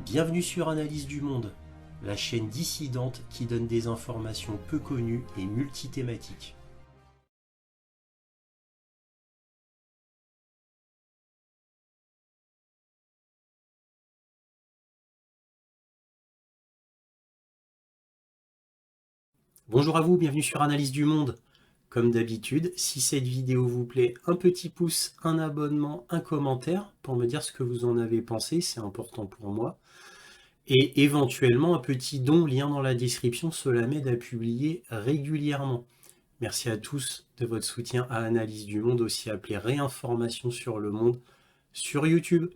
Bienvenue sur Analyse du Monde, la chaîne dissidente qui donne des informations peu connues et multithématiques. Bonjour à vous, bienvenue sur Analyse du Monde. Comme d'habitude, si cette vidéo vous plaît, un petit pouce, un abonnement, un commentaire pour me dire ce que vous en avez pensé, c'est important pour moi. Et éventuellement un petit don, lien dans la description, cela m'aide à publier régulièrement. Merci à tous de votre soutien à Analyse du Monde, aussi appelé Réinformation sur le monde, sur YouTube.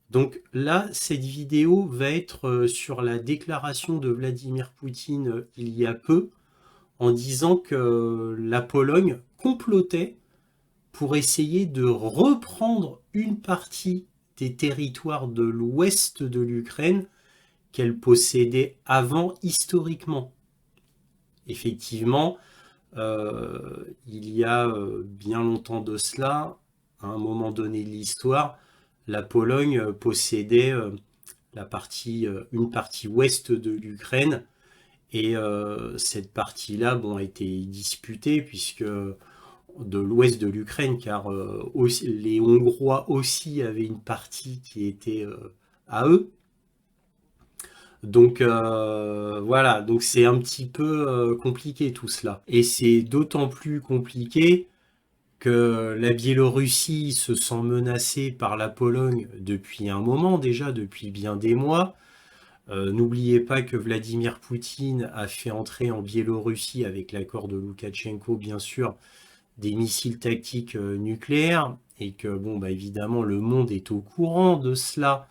Donc là, cette vidéo va être sur la déclaration de Vladimir Poutine il y a peu, en disant que la Pologne complotait pour essayer de reprendre une partie des territoires de l'ouest de l'Ukraine qu'elle possédait avant historiquement. Effectivement, il y a bien longtemps de cela, à un moment donné de l'histoire, la Pologne possédait une partie ouest de l'Ukraine, et cette partie-là a été disputée puisque de l'ouest de l'Ukraine, car les Hongrois aussi avaient une partie qui était à eux. Donc voilà, donc c'est un petit peu compliqué tout cela. Et c'est d'autant plus compliqué que la Biélorussie se sent menacée par la Pologne depuis un moment déjà, depuis bien des mois. N'oubliez pas que Vladimir Poutine a fait entrer en Biélorussie, avec l'accord de Loukachenko bien sûr, des missiles tactiques nucléaires, et que évidemment le monde est au courant de cela.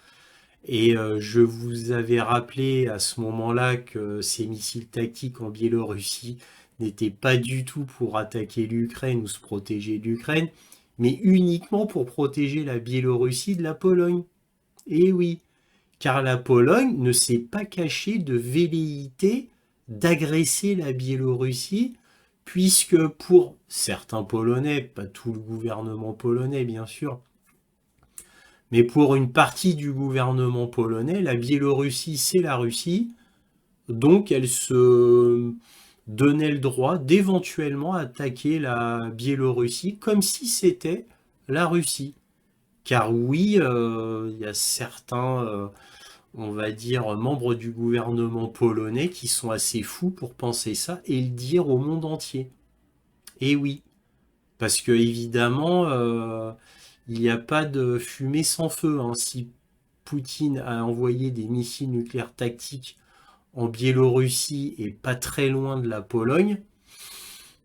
Et je vous avais rappelé à ce moment-là que ces missiles tactiques en Biélorussie n'étaient pas du tout pour attaquer l'Ukraine ou se protéger de l'Ukraine, mais uniquement pour protéger la Biélorussie de la Pologne. Et oui, car la Pologne ne s'est pas cachée de velléité d'agresser la Biélorussie, puisque pour certains Polonais, pas tout le gouvernement polonais bien sûr, mais pour une partie du gouvernement polonais, la Biélorussie, c'est la Russie, donc elle se donnait le droit d'éventuellement attaquer la Biélorussie comme si c'était la Russie. Car oui, il y a certains, on va dire, membres du gouvernement polonais qui sont assez fous pour penser ça et le dire au monde entier. Et oui, parce que évidemment, il n'y a pas de fumée sans feu. Si Poutine a envoyé des missiles nucléaires tactiques en Biélorussie et pas très loin de la Pologne,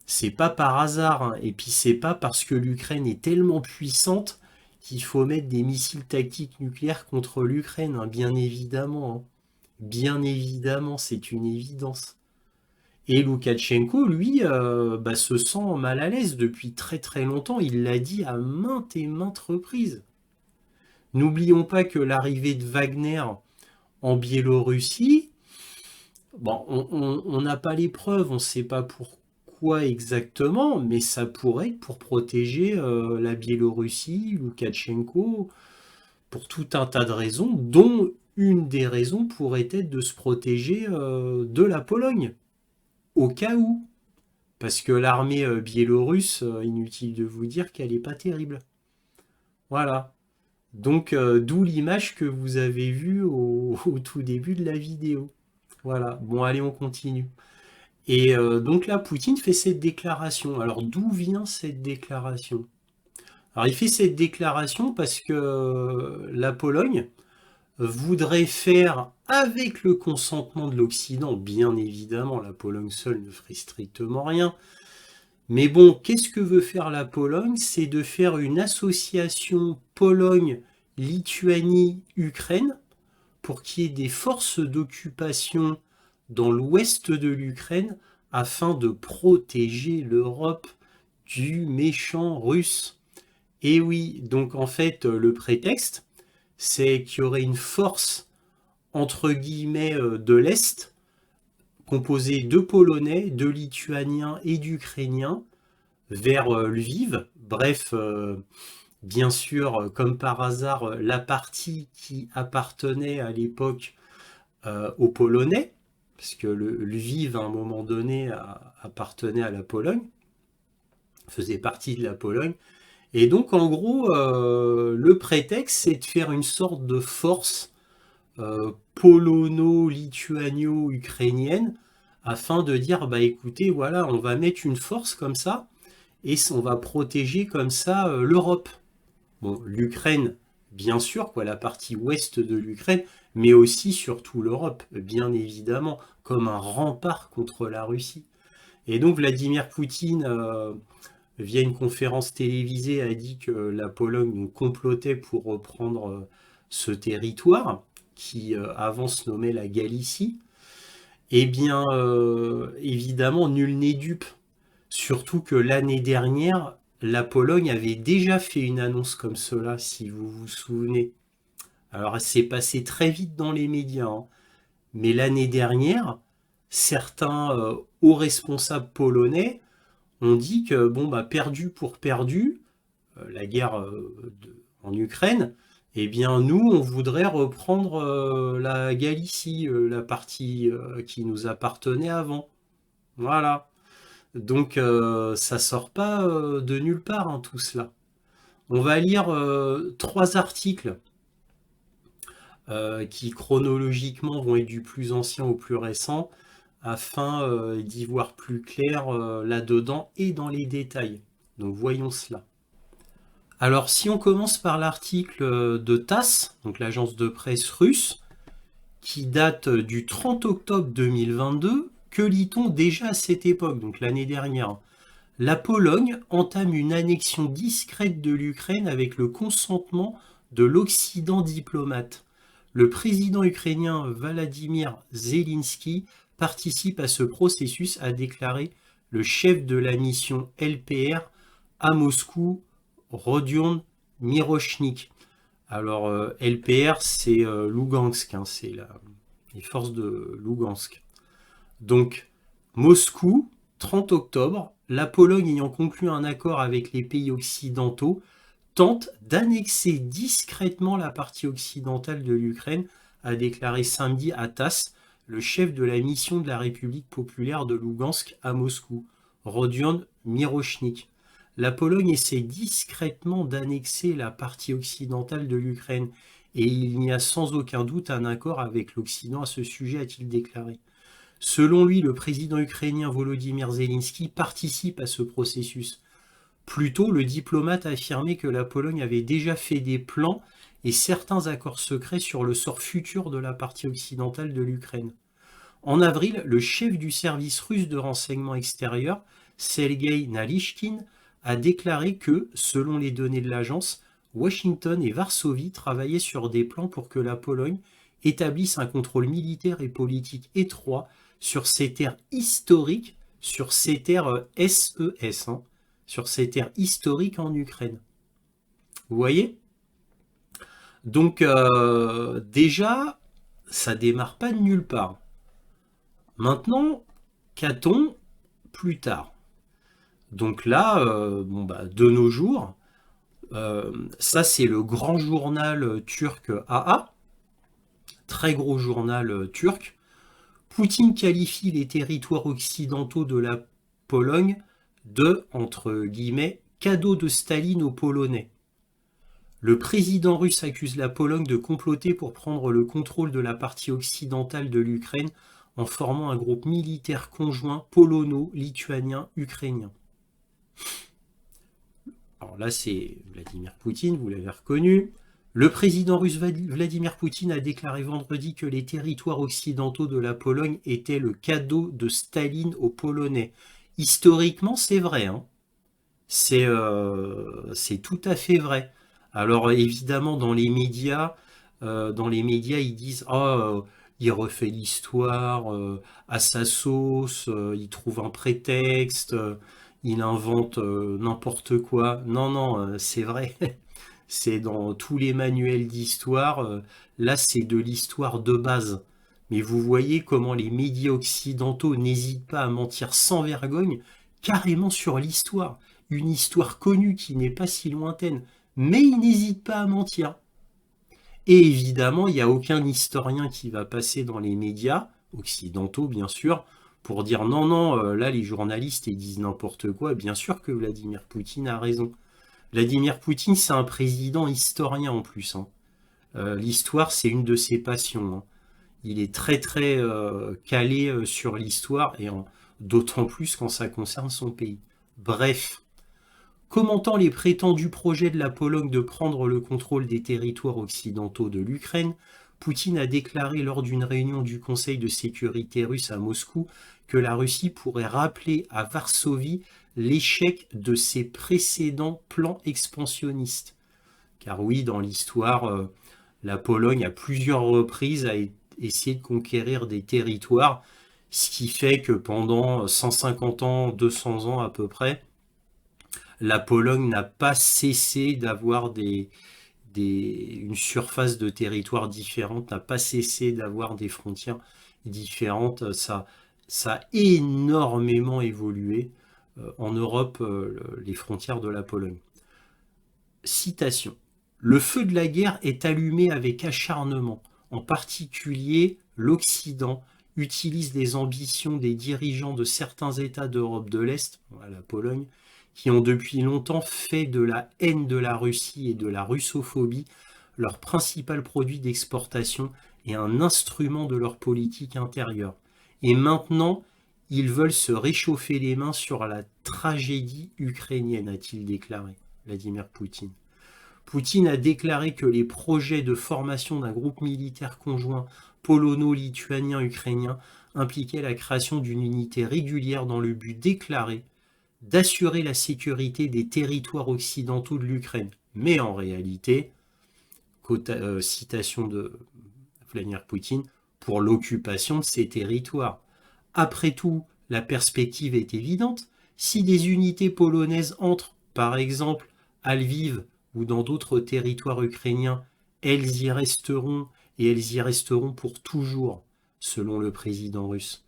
c'est pas par hasard. Et puis c'est pas parce que l'Ukraine est tellement puissante qu'il faut mettre des missiles tactiques nucléaires contre l'Ukraine, bien évidemment. Bien évidemment, c'est une évidence. Et Loukachenko, lui, se sent mal à l'aise depuis très très longtemps. Il l'a dit à maintes et maintes reprises. N'oublions pas que l'arrivée de Wagner en Biélorussie, on n'a pas les preuves, on ne sait pas pourquoi exactement, mais ça pourrait être pour protéger la Biélorussie, Loukachenko, pour tout un tas de raisons, dont une des raisons pourrait être de se protéger de la Pologne, au cas où. Parce que l'armée biélorusse, inutile de vous dire qu'elle n'est pas terrible. Voilà. Donc, d'où l'image que vous avez vue au tout début de la vidéo. Voilà. Bon, allez, on continue. Et donc là, Poutine fait cette déclaration. Alors, d'où vient cette déclaration? Alors, il fait cette déclaration parce que la Pologne voudrait faire, avec le consentement de l'Occident, bien évidemment, la Pologne seule ne ferait strictement rien, mais bon, qu'est-ce que veut faire la Pologne? C'est de faire une association Pologne-Lituanie-Ukraine pour qu'il y ait des forces d'occupation dans l'ouest de l'Ukraine afin de protéger l'Europe du méchant russe. Et oui, donc en fait, le prétexte, c'est qu'il y aurait une force, entre guillemets, de l'Est, composée de Polonais, de Lituaniens et d'Ukrainiens, vers Lviv, bref, bien sûr, comme par hasard, la partie qui appartenait à l'époque aux Polonais, parce que le Lviv, à un moment donné, appartenait à la Pologne, faisait partie de la Pologne. Et donc, en gros, le prétexte, c'est de faire une sorte de force polono-lituano-ukrainienne afin de dire, bah écoutez, voilà, on va mettre une force comme ça et on va protéger comme ça l'Europe. Bon, l'Ukraine, bien sûr, quoi, la partie ouest de l'Ukraine, mais aussi surtout l'Europe, bien évidemment, comme un rempart contre la Russie. Et donc Vladimir Poutine, via une conférence télévisée, a dit que la Pologne donc, complotait pour reprendre ce territoire, qui avant se nommait la Galicie. Eh bien, évidemment, nul n'est dupe. Surtout que l'année dernière, la Pologne avait déjà fait une annonce comme cela, si vous vous souvenez. Alors, c'est passé très vite dans les médias, hein. Mais l'année dernière, certains hauts responsables polonais ont dit que, bon, bah, perdu pour perdu, la guerre en Ukraine, eh bien, nous, on voudrait reprendre la Galicie, la partie qui nous appartenait avant. Voilà. Donc, ça sort pas de nulle part, hein, tout cela. On va lire 3 articles qui chronologiquement vont être du plus ancien au plus récent afin d'y voir plus clair là-dedans et dans les détails. Donc voyons cela. Alors si on commence par l'article de TASS, donc l'agence de presse russe, qui date du 30 octobre 2022, que lit-on déjà à cette époque, donc l'année dernière? La Pologne entame une annexion discrète de l'Ukraine avec le consentement de l'Occident diplomate. Le président ukrainien Volodymyr Zelensky participe à ce processus, a déclaré le chef de la mission LPR à Moscou, Rodion Mirochnik. Alors LPR, c'est Lugansk, hein, c'est les forces de Lugansk. Donc Moscou, 30 octobre, la Pologne ayant conclu un accord avec les pays occidentaux tente d'annexer discrètement la partie occidentale de l'Ukraine, a déclaré samedi à TASS le chef de la mission de la République populaire de Lugansk à Moscou, Rodion Mirochnik. La Pologne essaie discrètement d'annexer la partie occidentale de l'Ukraine et il n'y a sans aucun doute un accord avec l'Occident à ce sujet, a-t-il déclaré. Selon lui, le président ukrainien Volodymyr Zelensky participe à ce processus. Plus tôt, le diplomate a affirmé que la Pologne avait déjà fait des plans et certains accords secrets sur le sort futur de la partie occidentale de l'Ukraine. En avril, le chef du service russe de renseignement extérieur, Sergei Nalishkin, a déclaré que, selon les données de l'agence, Washington et Varsovie travaillaient sur des plans pour que la Pologne établisse un contrôle militaire et politique étroit sur ces terres historiques, sur ces terres SES, hein, sur ces terres historiques en Ukraine. Vous voyez? Donc déjà, ça démarre pas de nulle part. Maintenant, qu'a-t-on plus tard? Donc là, bon bah, de nos jours, ça c'est le grand journal turc AA, très gros journal turc. Poutine qualifie les territoires occidentaux de la Pologne de, entre guillemets, cadeau de Staline aux Polonais. Le président russe accuse la Pologne de comploter pour prendre le contrôle de la partie occidentale de l'Ukraine en formant un groupe militaire conjoint polono-lituanien-ukrainien. Alors là, c'est Vladimir Poutine, vous l'avez reconnu. Le président russe Vladimir Poutine a déclaré vendredi que les territoires occidentaux de la Pologne étaient le cadeau de Staline aux Polonais. Historiquement, c'est vrai, hein. C'est tout à fait vrai. Alors évidemment, dans les médias, ils disent oh, il refait l'histoire à sa sauce, il trouve un prétexte, il invente n'importe quoi. Non, non, c'est vrai. C'est dans tous les manuels d'histoire. Là, c'est de l'histoire de base. Mais vous voyez comment les médias occidentaux n'hésitent pas à mentir sans vergogne, carrément sur l'histoire. Une histoire connue qui n'est pas si lointaine. mais il n'hésite pas à mentir. Et évidemment, il n'y a aucun historien qui va passer dans les médias, occidentaux bien sûr, pour dire non, non, là les journalistes ils disent n'importe quoi. Bien sûr que Vladimir Poutine a raison. Vladimir Poutine, c'est un président historien en plus, hein. L'histoire, c'est une de ses passions, hein. Il est très très calé sur l'histoire et d'autant plus quand ça concerne son pays. Bref, commentant les prétendus projets de la Pologne de prendre le contrôle des territoires occidentaux de l'Ukraine, Poutine a déclaré lors d'une réunion du Conseil de sécurité russe à Moscou que la Russie pourrait rappeler à Varsovie l'échec de ses précédents plans expansionnistes. Car oui, dans l'histoire, la Pologne à plusieurs reprises a essayé de conquérir des territoires, ce qui fait que pendant 150 ans, 200 ans à peu près, la Pologne n'a pas cessé d'avoir une surface de territoire différente, n'a pas cessé d'avoir des frontières différentes. Ça a énormément évolué en Europe, les frontières de la Pologne. Citation. Le feu de la guerre est allumé avec acharnement. En particulier, l'Occident utilise les ambitions des dirigeants de certains États d'Europe de l'Est, la Pologne, qui ont depuis longtemps fait de la haine de la Russie et de la russophobie leur principal produit d'exportation et un instrument de leur politique intérieure. Et maintenant, ils veulent se réchauffer les mains sur la tragédie ukrainienne, a-t-il déclaré, Vladimir Poutine. Poutine a déclaré que les projets de formation d'un groupe militaire conjoint polono-lituanien-ukrainien impliquaient la création d'une unité régulière dans le but déclaré d'assurer la sécurité des territoires occidentaux de l'Ukraine. Mais en réalité, citation de Vladimir Poutine, pour l'occupation de ces territoires. Après tout, la perspective est évidente. Si des unités polonaises entrent, par exemple, à Lviv ou dans d'autres territoires ukrainiens, elles y resteront et elles y resteront pour toujours, selon le président russe.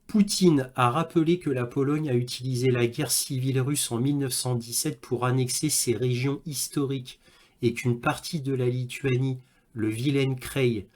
Poutine a rappelé que la Pologne a utilisé la guerre civile russe en 1917 pour annexer ses régions historiques et qu'une partie de la Lituanie, le Vilaine Krai,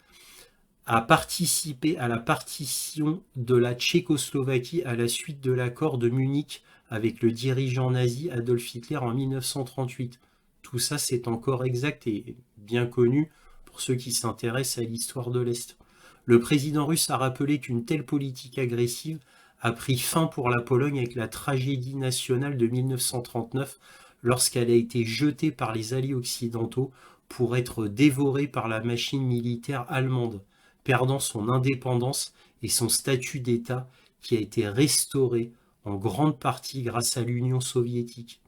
a participé à la partition de la Tchécoslovaquie à la suite de l'accord de Munich avec le dirigeant nazi Adolf Hitler en 1938. Tout ça, c'est encore exact et bien connu pour ceux qui s'intéressent à l'histoire de l'Est. Le président russe a rappelé qu'une telle politique agressive a pris fin pour la Pologne avec la tragédie nationale de 1939 lorsqu'elle a été jetée par les alliés occidentaux pour être dévorée par la machine militaire allemande, perdant son indépendance et son statut d'État qui a été restauré en grande partie grâce à l'Union soviétique.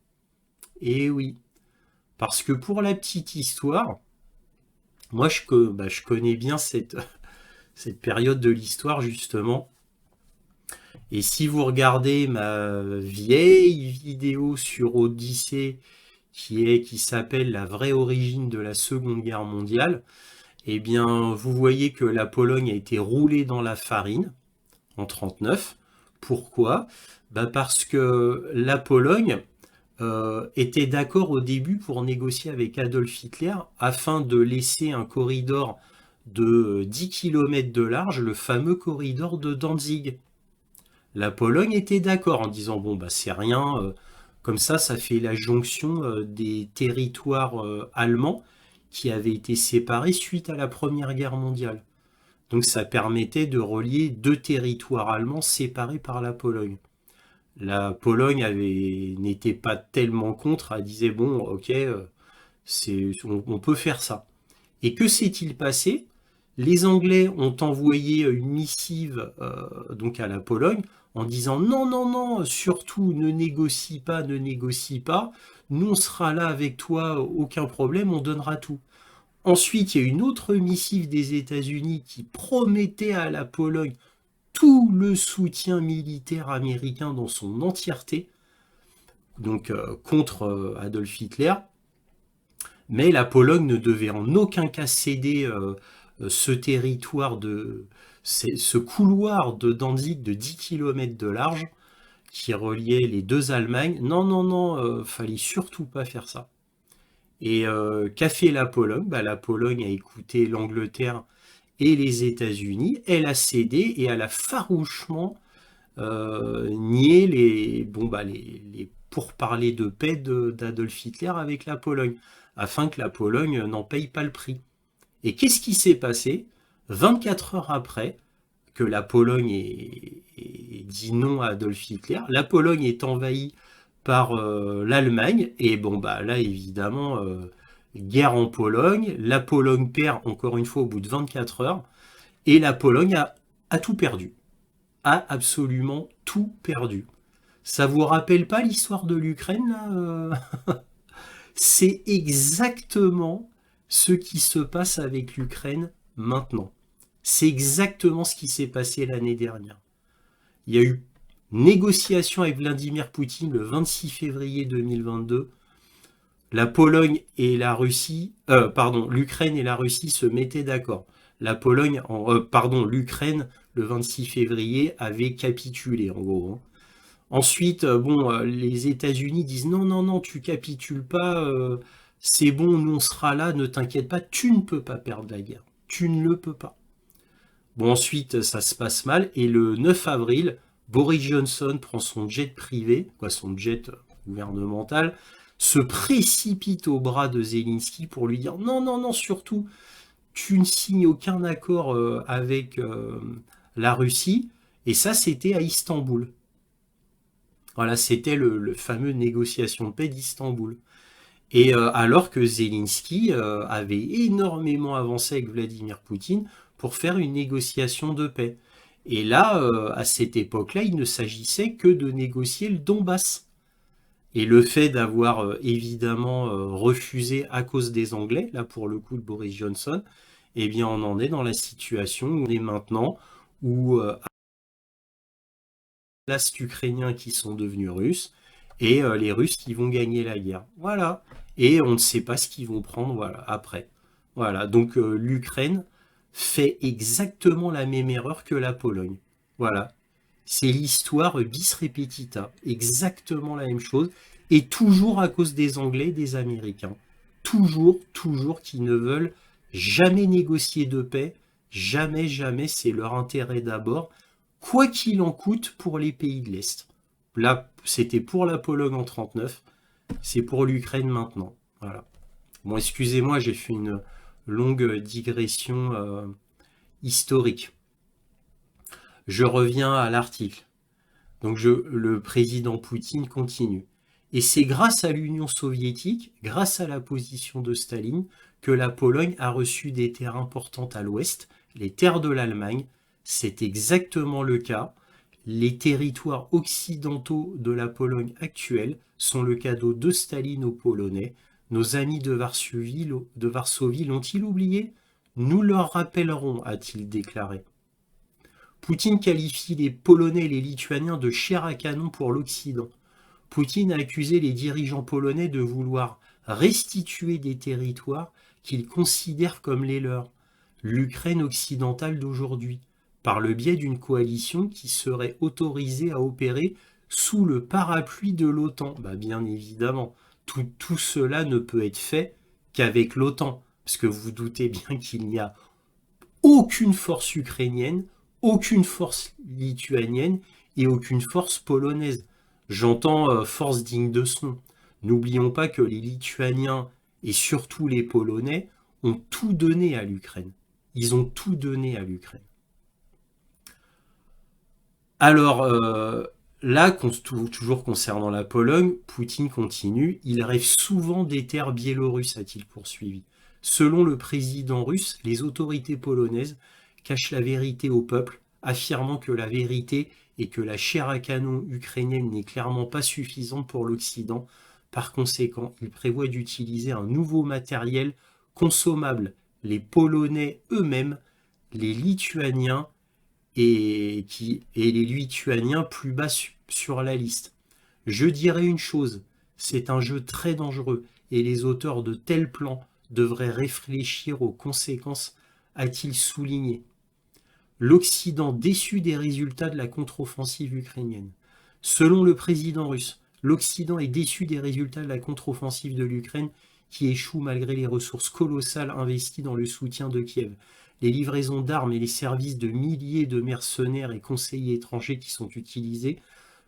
Et oui, parce que pour la petite histoire, moi je connais bien cette période de l'histoire justement. Et si vous regardez ma vieille vidéo sur Odyssée qui s'appelle La vraie origine de la Seconde Guerre mondiale, eh bien vous voyez que la Pologne a été roulée dans la farine en 1939. Pourquoi ? Parce que la Pologne était d'accord au début pour négocier avec Adolf Hitler afin de laisser un corridor de 10 km de large, le fameux corridor de Danzig. La Pologne était d'accord en disant bon c'est rien, comme ça fait la jonction des territoires allemands qui avaient été séparés suite à la Première Guerre mondiale. Donc ça permettait de relier deux territoires allemands séparés par la Pologne. La Pologne n'était pas tellement contre, elle disait bon ok, on peut faire ça. Et que s'est-il passé ? Les Anglais ont envoyé une missive donc à la Pologne en disant non, non, non, surtout ne négocie pas, nous on sera là avec toi, aucun problème, on donnera tout. Ensuite, il y a une autre missive des États-Unis qui promettait à la Pologne tout le soutien militaire américain dans son entièreté, donc contre Adolf Hitler, mais la Pologne ne devait en aucun cas céder ce territoire ce couloir de Danzig de 10 km de large, qui reliait les deux Allemagnes. Non, non, non, fallait surtout pas faire ça. Et qu'a fait la Pologne? Bah, la Pologne a écouté l'Angleterre et les États-Unis. Elle a cédé et elle a farouchement nié les pourparlers de paix d'Adolf Hitler avec la Pologne, afin que la Pologne n'en paye pas le prix. Et qu'est-ce qui s'est passé 24 heures après que la Pologne ait dit non à Adolf Hitler, la Pologne est envahie par l'Allemagne, et bon bah là évidemment, guerre en Pologne, la Pologne perd encore une fois au bout de 24 heures, et la Pologne a tout perdu, a absolument tout perdu. Ça vous rappelle pas l'histoire de l'Ukraine là? C'est exactement ce qui se passe avec l'Ukraine maintenant. C'est exactement ce qui s'est passé l'année dernière. Il y a eu négociation avec Vladimir Poutine le 26 février 2022. La Pologne et la Russie, l'Ukraine et la Russie se mettaient d'accord. L'Ukraine le 26 février avait capitulé en gros, hein. Ensuite, les États-Unis disent non, non, non, tu capitules pas, c'est bon, nous on sera là, ne t'inquiète pas, tu ne peux pas perdre la guerre. Tu ne le peux pas. Bon, ensuite, ça se passe mal, et le 9 avril, Boris Johnson prend son jet privé, son jet gouvernemental, se précipite au bras de Zelensky pour lui dire non, non, non, surtout, tu ne signes aucun accord avec la Russie, et ça, c'était à Istanbul. Voilà, c'était le fameux négociation de paix d'Istanbul. Et alors que Zelensky avait énormément avancé avec Vladimir Poutine pour faire une négociation de paix. Et là, à cette époque-là, il ne s'agissait que de négocier le Donbass. Et le fait d'avoir évidemment refusé à cause des Anglais, là pour le coup de Boris Johnson, eh bien on en est dans la situation où on est maintenant, où l'ast ukrainiens qui sont devenus russes, et les Russes qui vont gagner la guerre. Voilà. Et on ne sait pas ce qu'ils vont prendre après. Voilà. Donc l'Ukraine fait exactement la même erreur que la Pologne. Voilà. C'est l'histoire bis repetita. Exactement la même chose. Et toujours à cause des Anglais et des Américains. Toujours, toujours qui ne veulent jamais négocier de paix. Jamais, jamais. C'est leur intérêt d'abord. Quoi qu'il en coûte pour les pays de l'Est. Là, c'était pour la Pologne en 1939, c'est pour l'Ukraine maintenant. Voilà. Bon, excusez-moi, j'ai fait une longue digression historique. Je reviens à l'article. Donc, le président Poutine continue. Et c'est grâce à l'Union soviétique, grâce à la position de Staline, que la Pologne a reçu des terres importantes à l'ouest, les terres de l'Allemagne. C'est exactement le cas. Les territoires occidentaux de la Pologne actuelle sont le cadeau de Staline aux Polonais. Nos amis de Varsovie l'ont-ils oublié? Nous leur rappellerons, a-t-il déclaré. Poutine qualifie les Polonais et les Lituaniens de chair à canon pour l'Occident. Poutine a accusé les dirigeants polonais de vouloir restituer des territoires qu'ils considèrent comme les leurs, l'Ukraine occidentale d'aujourd'hui, par le biais d'une coalition qui serait autorisée à opérer sous le parapluie de l'OTAN. Bien évidemment, tout cela ne peut être fait qu'avec l'OTAN, parce que vous doutez bien qu'il n'y a aucune force ukrainienne, aucune force lituanienne et aucune force polonaise. J'entends force digne de ce nom. N'oublions pas que les Lituaniens et surtout les Polonais ont tout donné à l'Ukraine. Ils ont tout donné à l'Ukraine. Alors, là, toujours concernant la Pologne, Poutine continue. Il rêve souvent des terres biélorusses, a-t-il poursuivi. Selon le président russe, les autorités polonaises cachent la vérité au peuple, affirmant que la vérité est que la chair à canon ukrainienne n'est clairement pas suffisante pour l'Occident. Par conséquent, il prévoit d'utiliser un nouveau matériel consommable. Les Polonais eux-mêmes, les Lituaniens et les Lituaniens plus bas sur la liste. Je dirais une chose, c'est un jeu très dangereux et les auteurs de tels plans devraient réfléchir aux conséquences, a-t-il souligné. L'Occident déçu des résultats de la contre-offensive ukrainienne. Selon le président russe, l'Occident est déçu des résultats de la contre-offensive de l'Ukraine qui échoue malgré les ressources colossales investies dans le soutien de Kiev. Les livraisons d'armes et les services de milliers de mercenaires et conseillers étrangers qui sont utilisés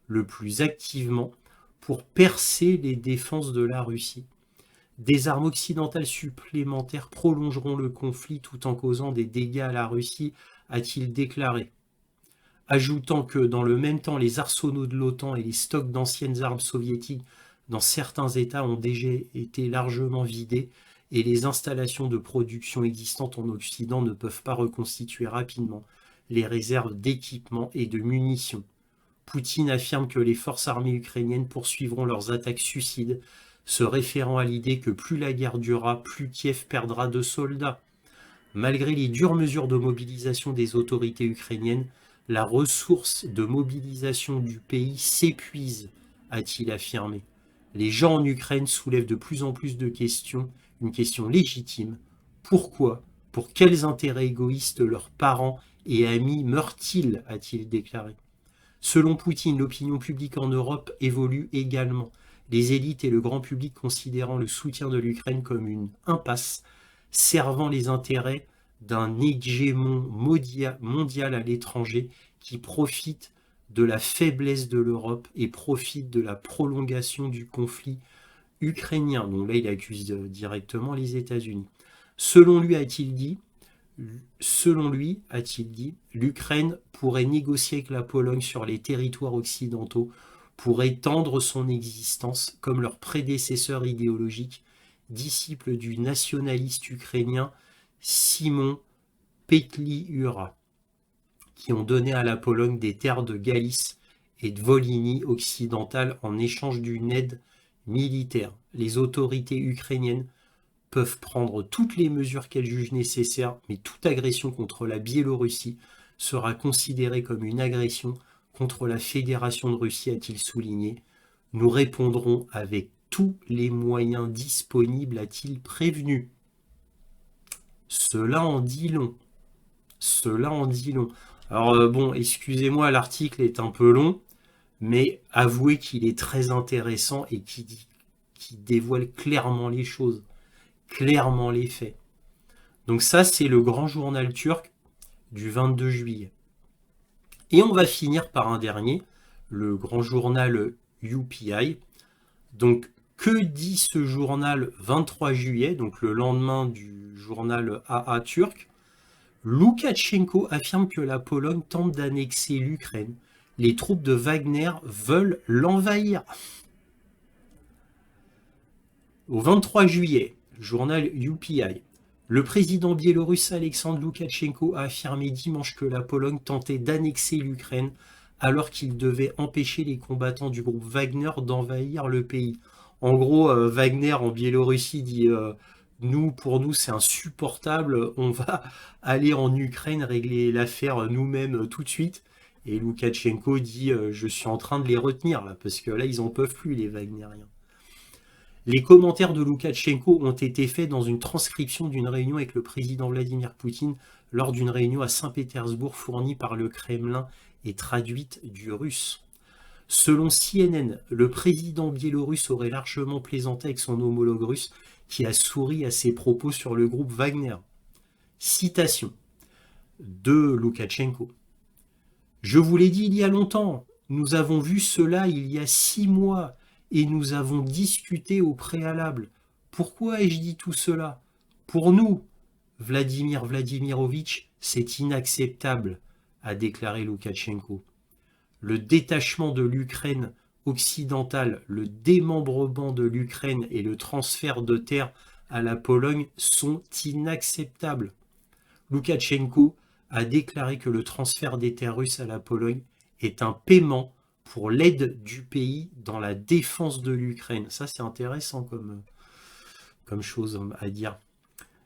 le plus activement pour percer les défenses de la Russie. Des armes occidentales supplémentaires prolongeront le conflit tout en causant des dégâts à la Russie, a-t-il déclaré. Ajoutant que dans le même temps, les arsenaux de l'OTAN et les stocks d'anciennes armes soviétiques dans certains États ont déjà été largement vidés et les installations de production existantes en Occident ne peuvent pas reconstituer rapidement les réserves d'équipements et de munitions. Poutine affirme que les forces armées ukrainiennes poursuivront leurs attaques suicides, se référant à l'idée que plus la guerre durera, plus Kiev perdra de soldats. Malgré les dures mesures de mobilisation des autorités ukrainiennes, la ressource de mobilisation du pays s'épuise, a-t-il affirmé. Les gens en Ukraine soulèvent de plus en plus de questions, une question légitime. Pourquoi, pour quels intérêts égoïstes leurs parents et amis meurent-ils, a-t-il déclaré. Selon Poutine, l'opinion publique en Europe évolue également, les élites et le grand public considérant le soutien de l'Ukraine comme une impasse, servant les intérêts d'un hégémon mondial à l'étranger qui profite de la faiblesse de l'Europe et profite de la prolongation du conflit ukrainien. Donc là, il accuse directement les États-Unis. Selon lui, a-t-il dit, l'Ukraine pourrait négocier avec la Pologne sur les territoires occidentaux pour étendre son existence comme leurs prédécesseurs idéologiques, disciples du nationaliste ukrainien Simon Petliura, qui ont donné à la Pologne des terres de Galice et de Volhynie occidentale en échange d'une aide militaire. Les autorités ukrainiennes peuvent prendre toutes les mesures qu'elles jugent nécessaires, mais toute agression contre la Biélorussie sera considérée comme une agression contre la Fédération de Russie, a-t-il souligné. Nous répondrons avec tous les moyens disponibles, a-t-il prévenu. Cela en dit long. Alors bon, excusez-moi, l'article est un peu long, mais avouez qu'il est très intéressant et qui dévoile clairement les choses, clairement les faits. Donc ça, c'est le grand journal turc du 22 juillet. Et on va finir par un dernier, le grand journal UPI. Donc, que dit ce journal 23 juillet, donc le lendemain du journal AA turc? Loukachenko affirme que la Pologne tente d'annexer l'Ukraine. Les troupes de Wagner veulent l'envahir. Au 23 juillet, journal UPI, le président biélorusse Alexandre Loukachenko a affirmé dimanche que la Pologne tentait d'annexer l'Ukraine alors qu'il devait empêcher les combattants du groupe Wagner d'envahir le pays. En gros, Wagner en Biélorussie dit pour nous c'est insupportable, on va aller en Ukraine régler l'affaire nous-mêmes tout de suite. Et Loukachenko dit je suis en train de les retenir là, parce que là ils en peuvent plus les Wagneriens. Les commentaires de Loukachenko ont été faits dans une transcription d'une réunion avec le président Vladimir Poutine lors d'une réunion à Saint-Pétersbourg fournie par le Kremlin et traduite du russe. Selon CNN, le président biélorusse aurait largement plaisanté avec son homologue russe qui a souri à ses propos sur le groupe Wagner. Citation de Loukachenko. « Je vous l'ai dit il y a longtemps, nous avons vu cela il y a 6 mois. Et nous avons discuté au préalable. Pourquoi ai-je dit tout cela? Pour nous, Vladimir Vladimirovitch, c'est inacceptable, a déclaré Loukachenko. Le détachement de l'Ukraine occidentale, le démembrement de l'Ukraine et le transfert de terres à la Pologne sont inacceptables. Loukachenko a déclaré que le transfert des terres russes à la Pologne est un paiement pour l'aide du pays dans la défense de l'Ukraine. Ça, c'est intéressant comme chose à dire.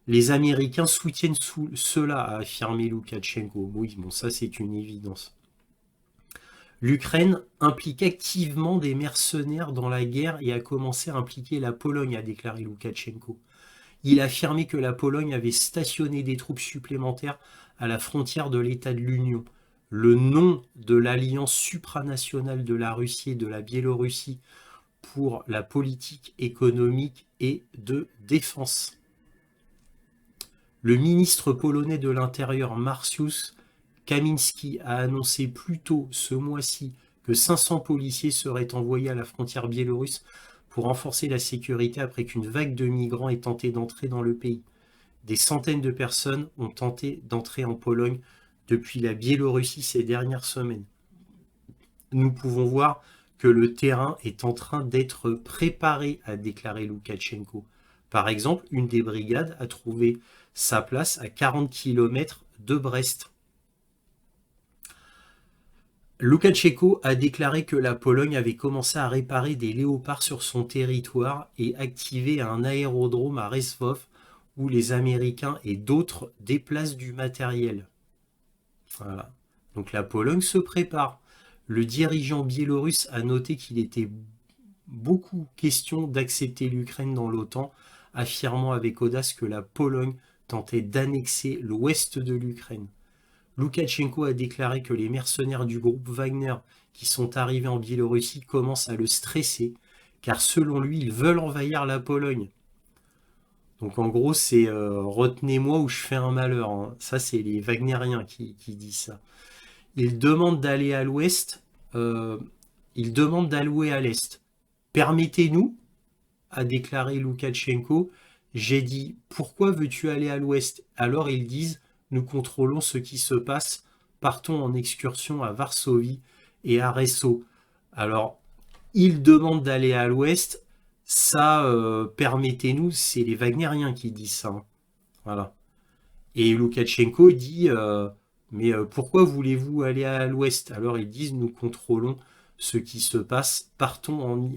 Les Américains soutiennent cela, a affirmé Loukachenko. Oui, bon, ça, c'est une évidence. L'Ukraine implique activement des mercenaires dans la guerre et a commencé à impliquer la Pologne, a déclaré Loukachenko. Il a affirmé que la Pologne avait stationné des troupes supplémentaires à la frontière de l'État de l'Union. le nom de l'alliance supranationale de la Russie et de la Biélorussie pour la politique économique et de défense. Le ministre polonais de l'Intérieur Marciusz Kaminski a annoncé plus tôt ce mois-ci que 500 policiers seraient envoyés à la frontière biélorusse pour renforcer la sécurité après qu'une vague de migrants ait tenté d'entrer dans le pays. Des centaines de personnes ont tenté d'entrer en Pologne depuis la Biélorussie ces dernières semaines. Nous pouvons voir que le terrain est en train d'être préparé, a déclaré Loukachenko. Par exemple, une des brigades a trouvé sa place à 40 km de Brest. Loukachenko a déclaré que la Pologne avait commencé à réparer des léopards sur son territoire et activé un aérodrome à Rzeszów où les Américains et d'autres déplacent du matériel. Voilà. Donc la Pologne se prépare. Le dirigeant biélorusse a noté qu'il était beaucoup question d'accepter l'Ukraine dans l'OTAN, affirmant avec audace que la Pologne tentait d'annexer l'ouest de l'Ukraine. Loukachenko a déclaré que les mercenaires du groupe Wagner qui sont arrivés en Biélorussie commencent à le stresser, car selon lui, ils veulent envahir la Pologne. Donc en gros, c'est retenez-moi ou je fais un malheur. Hein. Ça, c'est les Wagneriens qui disent ça. Ils demandent d'aller à l'ouest, ils demandent d'allouer à l'est. Permettez-nous, a déclaré Loukachenko. J'ai dit, pourquoi veux-tu aller à l'ouest? Alors ils disent, nous contrôlons ce qui se passe, partons en excursion à Varsovie et à Rzeszów. Alors, ils demandent d'aller à l'ouest, ça, permettez-nous, c'est les Wagneriens qui disent ça. Hein. Voilà. Et Loukachenko dit, mais pourquoi voulez-vous aller à l'ouest? Alors ils disent, nous contrôlons ce qui se passe, partons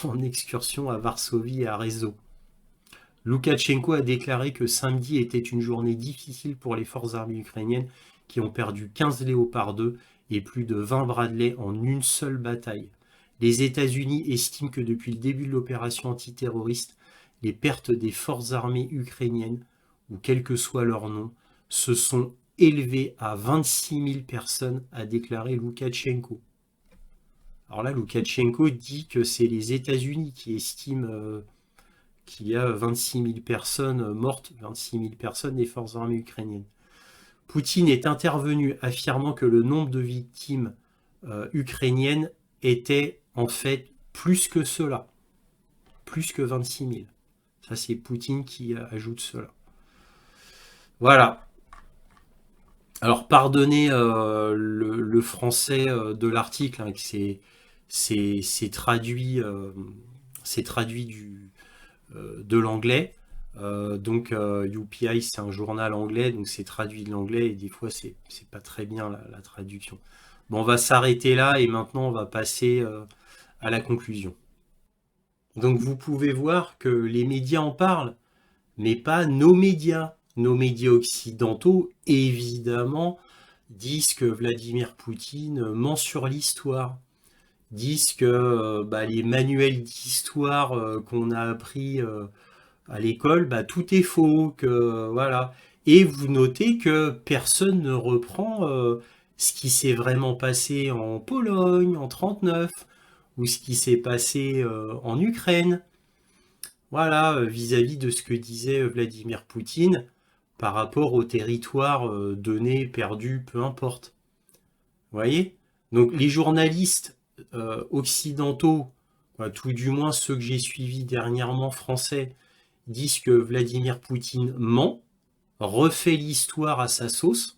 en excursion à Varsovie et à Rzeszów. Loukachenko a déclaré que samedi était une journée difficile pour les forces armées ukrainiennes qui ont perdu 15 Léopard 2 et plus de 20 Bradley en une seule bataille. Les États-Unis estiment que depuis le début de l'opération antiterroriste, les pertes des forces armées ukrainiennes, ou quel que soit leur nom, se sont élevées à 26 000 personnes, a déclaré Loukachenko. Alors là, Loukachenko dit que c'est les États-Unis qui estiment qu'il y a 26 000 personnes mortes, 26 000 personnes des forces armées ukrainiennes. Poutine est intervenu affirmant que le nombre de victimes ukrainiennes était en fait plus que cela, plus que 26 000. Ça, c'est Poutine qui ajoute cela. Voilà. Alors, pardonnez le français de l'article, hein, c'est traduit de l'anglais. Donc UPI, c'est un journal anglais, donc c'est traduit de l'anglais et des fois c'est pas très bien la traduction. Bon, on va s'arrêter là et maintenant on va passer à la conclusion. Donc vous pouvez voir que les médias en parlent, mais pas nos médias. Nos médias occidentaux, évidemment, disent que Vladimir Poutine ment sur l'histoire. Disent que les manuels d'histoire qu'on a appris à l'école, tout est faux, que voilà. Et vous notez que personne ne reprend ce qui s'est vraiment passé en Pologne en 1939 ou ce qui s'est passé en Ukraine. Voilà, vis-à-vis de ce que disait Vladimir Poutine par rapport aux territoires donnés, perdus, peu importe. Vous voyez? Donc les journalistes occidentaux, tout du moins ceux que j'ai suivis dernièrement français, disent que Vladimir Poutine ment, refait l'histoire à sa sauce,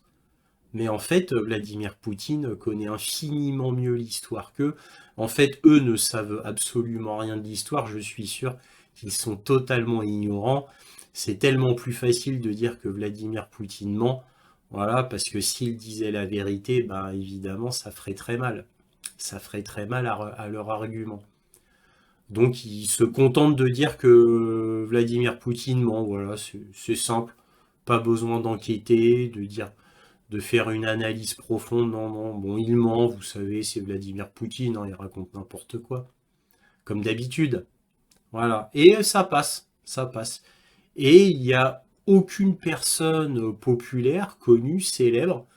mais en fait Vladimir Poutine connaît infiniment mieux l'histoire qu'eux. En fait, eux ne savent absolument rien de l'histoire, je suis sûr qu'ils sont totalement ignorants. C'est tellement plus facile de dire que Vladimir Poutine ment, voilà, parce que s'il disait la vérité, évidemment, ça ferait très mal. Ça ferait très mal à leur argument. Donc, ils se contentent de dire que Vladimir Poutine ment, voilà, c'est simple. Pas besoin d'enquêter, de faire une analyse profonde, non, bon, il ment, vous savez, c'est Vladimir Poutine, hein, il raconte n'importe quoi. Comme d'habitude. Voilà, et ça passe. Et il n'y a aucune personne populaire, connue, célèbre,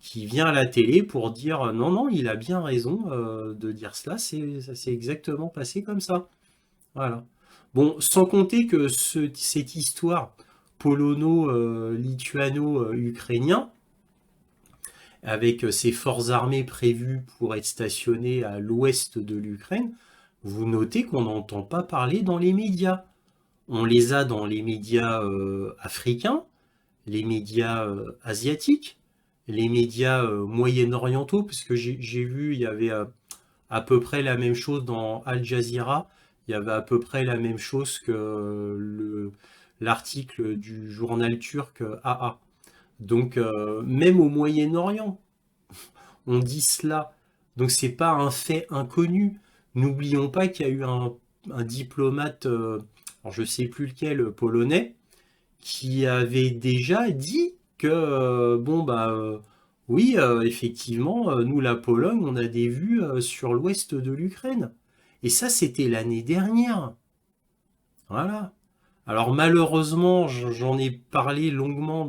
qui vient à la télé pour dire non, non, il a bien raison de dire cela, ça s'est exactement passé comme ça. Voilà. Bon, sans compter que cette histoire polono-lituano-ukrainien, avec ses forces armées prévues pour être stationnées à l'ouest de l'Ukraine, vous notez qu'on n'entend pas parler dans les médias. On les a dans les médias africains, les médias asiatiques, les médias moyen-orientaux, parce que j'ai vu, il y avait à peu près la même chose dans Al Jazeera, il y avait à peu près la même chose que l'article du journal turc AA. Donc même au Moyen-Orient, on dit cela. Donc c'est pas un fait inconnu. N'oublions pas qu'il y a eu un diplomate, alors je sais plus lequel, polonais, qui avait déjà dit que bon bah oui effectivement nous la Pologne on a des vues sur l'ouest de l'Ukraine et ça c'était l'année dernière. Voilà. Alors malheureusement j'en ai parlé longuement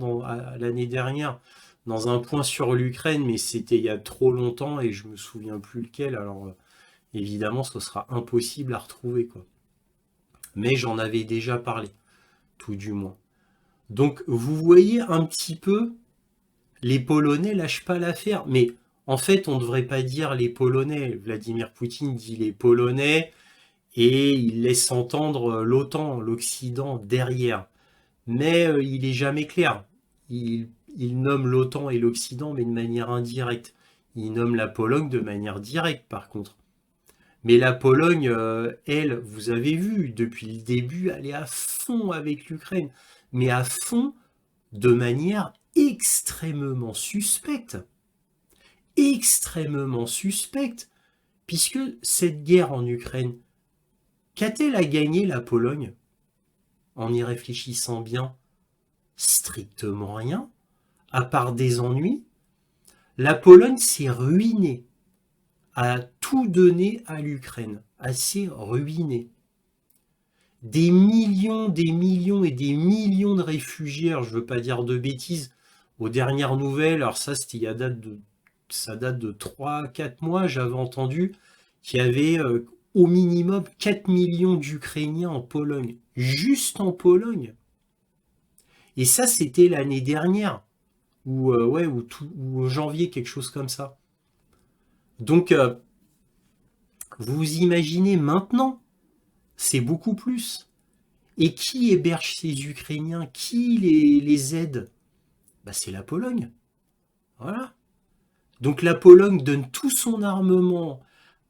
l'année dernière dans un point sur l'Ukraine, mais c'était il y a trop longtemps et je me souviens plus lequel. Alors évidemment ce sera impossible à retrouver quoi. Mais j'en avais déjà parlé, tout du moins. Donc vous voyez un petit peu, les Polonais lâchent pas l'affaire. Mais en fait, on ne devrait pas dire les Polonais. Vladimir Poutine dit les Polonais et il laisse entendre l'OTAN, l'Occident derrière. Mais il est jamais clair. Il nomme l'OTAN et l'Occident, mais de manière indirecte. Il nomme la Pologne de manière directe, par contre. Mais la Pologne, elle, vous avez vu, depuis le début, elle est à fond avec l'Ukraine. Mais à fond de manière extrêmement suspecte. Extrêmement suspecte. Puisque cette guerre en Ukraine, qu'a-t-elle à gagner la Pologne? En y réfléchissant bien, strictement rien, à part des ennuis. La Pologne s'est ruinée, a tout donné à l'Ukraine, a s'est ruinée. Des millions et des millions de réfugiés, alors je ne veux pas dire de bêtises, aux dernières nouvelles, alors ça c'était ça date de 3-4 mois, j'avais entendu qu'il y avait au minimum 4 millions d'Ukrainiens en Pologne, juste en Pologne. Et ça c'était l'année dernière, ouais, ou janvier, quelque chose comme ça. Donc vous imaginez maintenant, c'est beaucoup plus. Et qui héberge ces Ukrainiens? Qui les aide? Bah, c'est la Pologne. Voilà. Donc la Pologne donne tout son armement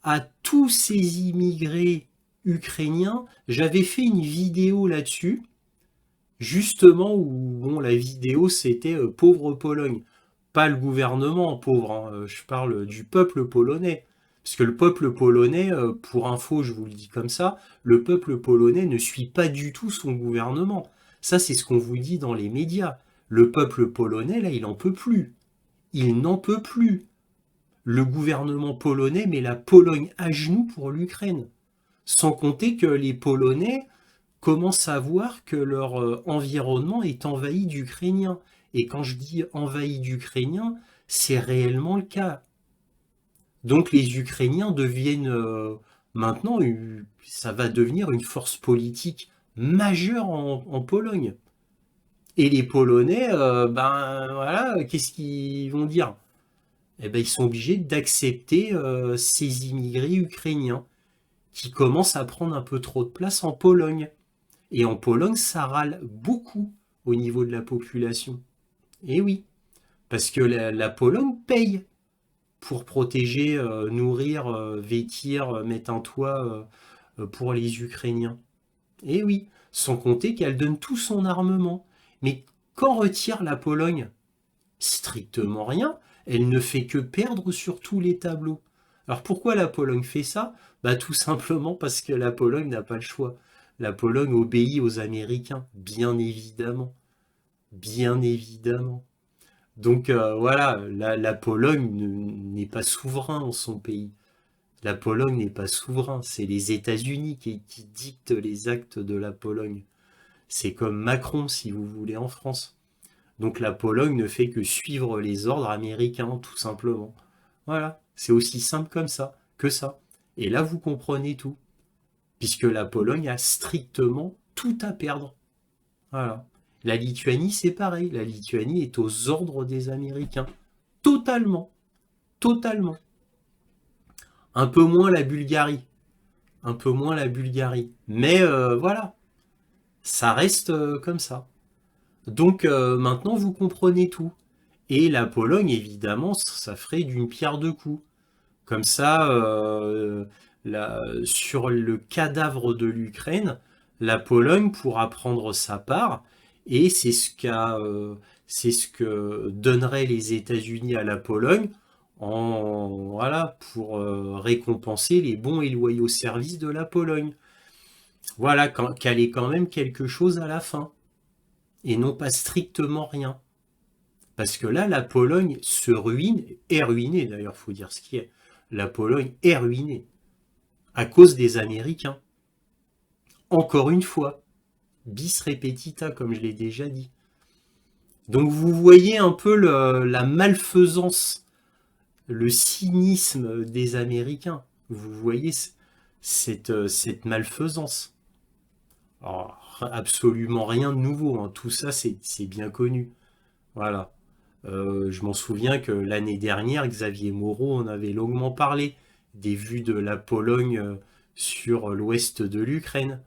à tous ces immigrés ukrainiens. J'avais fait une vidéo là-dessus, justement, où bon, la vidéo c'était pauvre Pologne. Pas le gouvernement pauvre, hein, je parle du peuple polonais. Parce que le peuple polonais, pour info, je vous le dis comme ça, le peuple polonais ne suit pas du tout son gouvernement. Ça, c'est ce qu'on vous dit dans les médias. Le peuple polonais, là, il n'en peut plus. Il n'en peut plus. Le gouvernement polonais met la Pologne à genoux pour l'Ukraine. Sans compter que les Polonais commencent à voir que leur environnement est envahi d'Ukrainiens. Et quand je dis envahi d'Ukrainiens, c'est réellement le cas. Donc les Ukrainiens deviennent maintenant, ça va devenir une force politique majeure en Pologne. Et les Polonais, ben voilà, qu'est-ce qu'ils vont dire? Eh ben ils sont obligés d'accepter ces immigrés ukrainiens qui commencent à prendre un peu trop de place en Pologne. Et en Pologne, ça râle beaucoup au niveau de la population. Et oui, parce que la Pologne paye pour protéger, nourrir, vêtir, mettre un toit pour les Ukrainiens. Et oui, sans compter qu'elle donne tout son armement. Mais qu'en retire la Pologne? Strictement rien. Elle ne fait que perdre sur tous les tableaux. Alors pourquoi la Pologne fait ça? Bah tout simplement parce que la Pologne n'a pas le choix. La Pologne obéit aux Américains, bien évidemment. Bien évidemment. Donc voilà, la Pologne n'est pas souverain en son pays. La Pologne n'est pas souverain, c'est les États-Unis qui dictent les actes de la Pologne. C'est comme Macron, si vous voulez, en France. Donc la Pologne ne fait que suivre les ordres américains, tout simplement. Voilà, c'est aussi simple comme ça, que ça. Et là, vous comprenez tout, puisque la Pologne a strictement tout à perdre. Voilà. La Lituanie, c'est pareil. La Lituanie est aux ordres des Américains. Totalement. Totalement. Un peu moins la Bulgarie. Un peu moins la Bulgarie. Mais voilà, ça reste comme ça. Donc maintenant, vous comprenez tout. Et la Pologne, évidemment, ça ferait d'une pierre deux coups. Comme ça, sur le cadavre de l'Ukraine, la Pologne pourra prendre sa part, et c'est ce que donneraient les États-Unis à la Pologne voilà, pour récompenser les bons et loyaux services de la Pologne. Voilà, qu'elle ait quand même quelque chose à la fin, et non pas strictement rien. Parce que là, la Pologne se ruine, est ruinée d'ailleurs, faut dire ce qui est. La Pologne est ruinée à cause des Américains. Encore une fois, bis repetita, comme je l'ai déjà dit. Donc vous voyez un peu la malfaisance, le cynisme des Américains. Vous voyez cette malfaisance. Alors, absolument rien de nouveau, hein. Tout ça c'est bien connu. Voilà. Je m'en souviens que l'année dernière, Xavier Moreau en avait longuement parlé des vues de la Pologne sur l'ouest de l'Ukraine.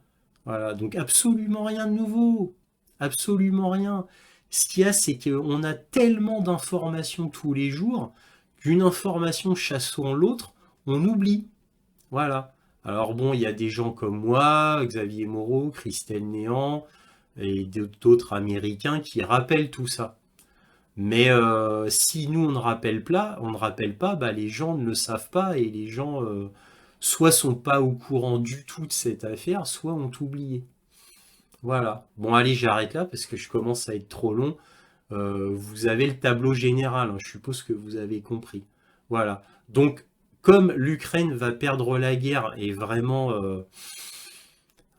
Voilà, donc absolument rien de nouveau. Absolument rien. Ce qu'il y a, c'est qu'on a tellement d'informations tous les jours qu'une information chassant l'autre, on oublie. Voilà. Alors bon, il y a des gens comme moi, Xavier Moreau, Christelle Néant et d'autres Américains qui rappellent tout ça. Mais si nous on ne rappelle pas, bah, les gens ne le savent pas et les gens soit sont pas au courant du tout de cette affaire, soit ont oublié. Voilà. Bon allez, j'arrête là parce que je commence à être trop long. Vous avez le tableau général, hein, je suppose que vous avez compris. Voilà. Donc comme l'Ukraine va perdre la guerre et vraiment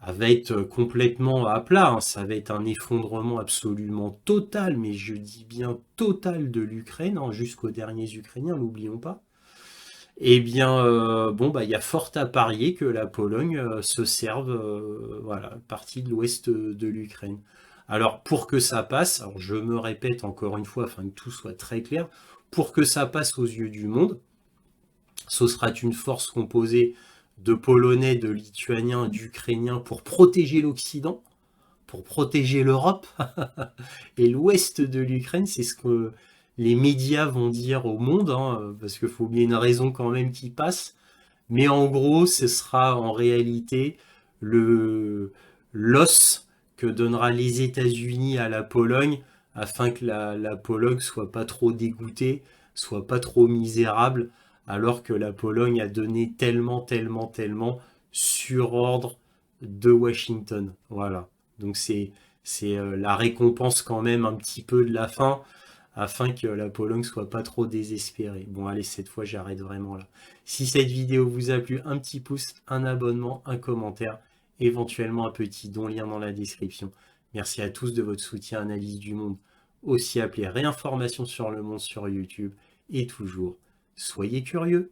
elle va être complètement à plat, hein. Ça va être un effondrement absolument total, mais je dis bien total de l'Ukraine, hein, jusqu'aux derniers Ukrainiens, n'oublions pas. Eh bien, bon, bah, il y a fort à parier que la Pologne se serve, voilà, partie de l'ouest de l'Ukraine. Alors, pour que ça passe, alors je me répète encore une fois, afin que tout soit très clair, pour que ça passe aux yeux du monde, ce sera une force composée de Polonais, de Lituaniens, d'Ukrainiens pour protéger l'Occident, pour protéger l'Europe. Et l'ouest de l'Ukraine, c'est ce que les médias vont dire au monde, hein, parce qu'il faut bien une raison quand même qui passe. Mais en gros, ce sera en réalité le l'os que donnera les États-Unis à la Pologne afin que la Pologne soit pas trop dégoûtée, soit pas trop misérable, alors que la Pologne a donné tellement, tellement, tellement sur ordre de Washington. Voilà. Donc c'est la récompense quand même un petit peu de la fin, afin que la Pologne soit pas trop désespérée. Bon allez, cette fois j'arrête vraiment là. Si cette vidéo vous a plu, un petit pouce, un abonnement, un commentaire, éventuellement un petit don, lien dans la description. Merci à tous de votre soutien, Analyse du Monde, aussi appelé Réinformation sur le monde sur YouTube, et toujours, soyez curieux.